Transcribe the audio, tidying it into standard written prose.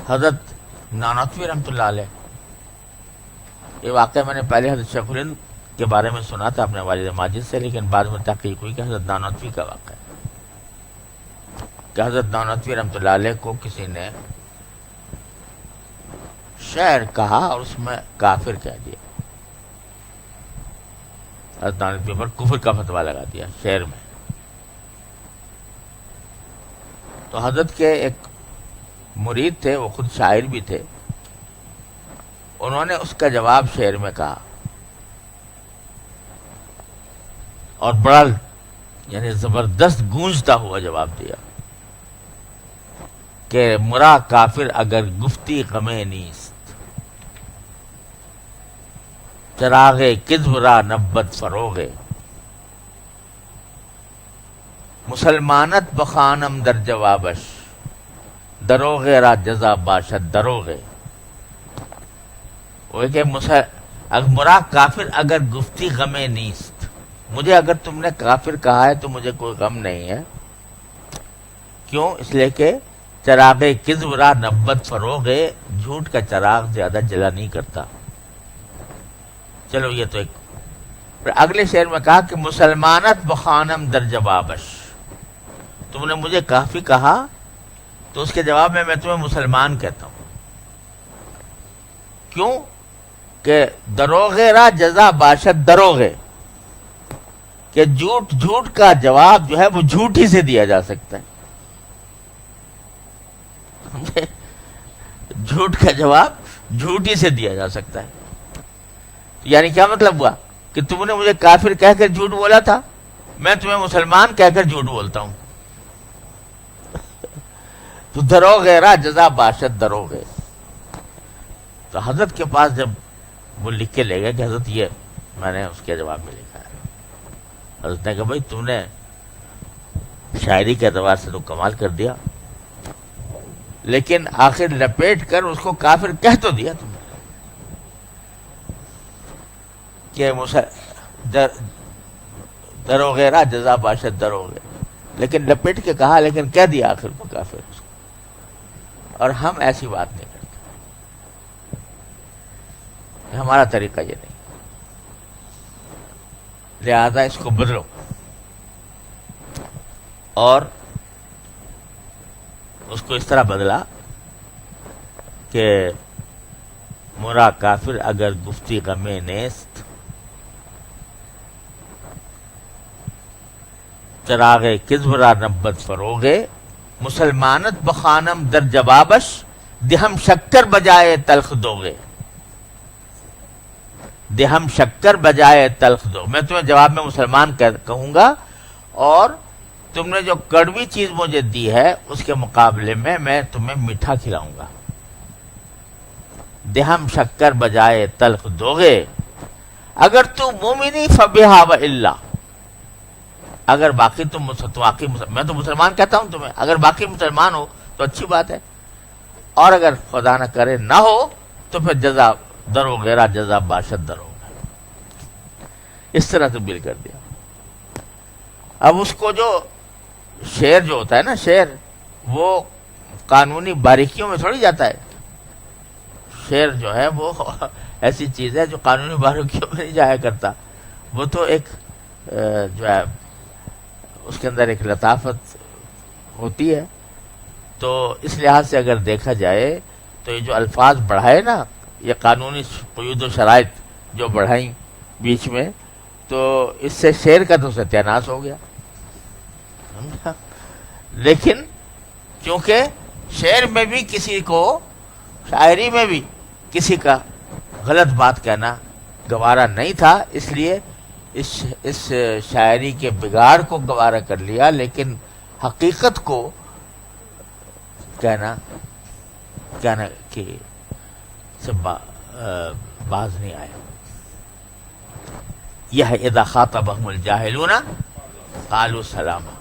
حضرت نانوتوی رحمۃ اللہ علیہ، یہ واقعہ میں نے پہلے حضرت شیخ الہند کے بارے میں سنا تھا اپنے والد ماجد سے، لیکن بعد میں تحقیق ہوئی کہ حضرت نانوتوی کا واقعہ ہے کہ حضرت نانوتوی رحمۃ اللہ علیہ کو کسی نے شعر کہا اور اس میں کافر کہہ دیا، حضرت نانوتوی پر کفر کا فتویٰ لگا دیا شعر میں. تو حضرت کے ایک مرید تھے، وہ خود شاعر بھی تھے، انہوں نے اس کا جواب شعر میں کہا اور بڑا یعنی زبردست گونجتا ہوا جواب دیا کہ مرا کافر اگر گفتی غم نیست، چراغ کذب را نبت فروغ، مسلمانت بخانم در جوابش، دروغ را جزا باشد دروغ. وہ کہ مرا کافر اگر گفتی غم نیست، مجھے اگر تم نے کافر کہا ہے تو مجھے کوئی غم نہیں ہے. کیوں؟ اس لیے کہ چراغ کذب را نبت فروغ، جھوٹ کا چراغ زیادہ جلا نہیں کرتا. چلو یہ تو ایک. اگلے شعر میں کہا کہ مسلمانت بخانم در جوابش، تم نے مجھے کافی کہا تو اس کے جواب میں تمہیں مسلمان کہتا ہوں. کیوں؟ کہ دروغ را جزا باشد دروغ، کہ جھوٹ کا جواب جو ہے وہ جھوٹ ہی سے دیا جا سکتا ہے. جھوٹ کا جواب جھوٹ ہی سے دیا جا سکتا ہے. یعنی کیا مطلب ہوا کہ تم نے مجھے کافر کہہ کر جھوٹ بولا تھا، میں تمہیں مسلمان کہہ کر جھوٹ بولتا ہوں. تو دروغ را جزا باشد دروغ. تو حضرت کے پاس جب وہ لکھ کے لے گئے کہ حضرت یہ میں نے اس کے جواب میں لکھا ہے، حضرت نے کہا بھائی تم نے شاعری کے اعتبار سے تو کمال کر دیا، لیکن آخر لپیٹ کر اس کو کافر کہہ تو دیا تم نے کہ دروغ را جزا باشد دروغ، لیکن لپیٹ کے کہا، لیکن کہہ دیا آخر کو کافر اس کو. اور ہم ایسی بات نہیں کرتے، ہمارا طریقہ یہ نہیں. لہذا اس کو بدلو. اور اس کو اس طرح بدلا کہ مرا کافر اگر گفتی غم نیست، چراغ کذب را نبت فروغ، مسلمانت بخانم در جوابش، دہم شکر بجائے تلخ دوگے. دہم شکر بجائے تلخ دو، میں تمہیں جواب میں مسلمان کہوں گا، اور تم نے جو کڑوی چیز مجھے دی ہے اس کے مقابلے میں تمہیں میٹھا کھلاؤں گا. دہم شکر بجائے تلخ دوگے، اگر تو مومنی فبہا و الا، اگر باقی تم واقعی میں تو مسلمان کہتا ہوں تمہیں، اگر باقی مسلمان ہو تو اچھی بات ہے، اور اگر خدا نہ کرے نہ ہو تو پھر جزا دروغ را جزا باشد دروغ. اس طرح تبدیل کر دیا. اب اس کو جو شعر جو ہوتا ہے نا، شعر وہ قانونی باریکیوں میں تھوڑی جاتا ہے. شعر جو ہے وہ ایسی چیز ہے جو قانونی باریکیوں میں نہیں جایا کرتا. وہ تو ایک جو ہے اس کے اندر ایک لطافت ہوتی ہے. تو اس لحاظ سے اگر دیکھا جائے تو یہ جو الفاظ بڑھائے نا، یہ قانونی قیود و شرائط جو بڑھائیں بیچ میں، تو اس سے شعر کا تو ستیاناش ہو گیا. لیکن چونکہ شعر میں بھی کسی کو، شاعری میں بھی کسی کا غلط بات کہنا گوارا نہیں تھا، اس لیے اس شاعری کے بگاڑ کو گوارا کر لیا، لیکن حقیقت کو کہنا کہ سے باز نہیں آیا. یہ ہے اذا خاطبهم الجاہلون قالوا سلاما.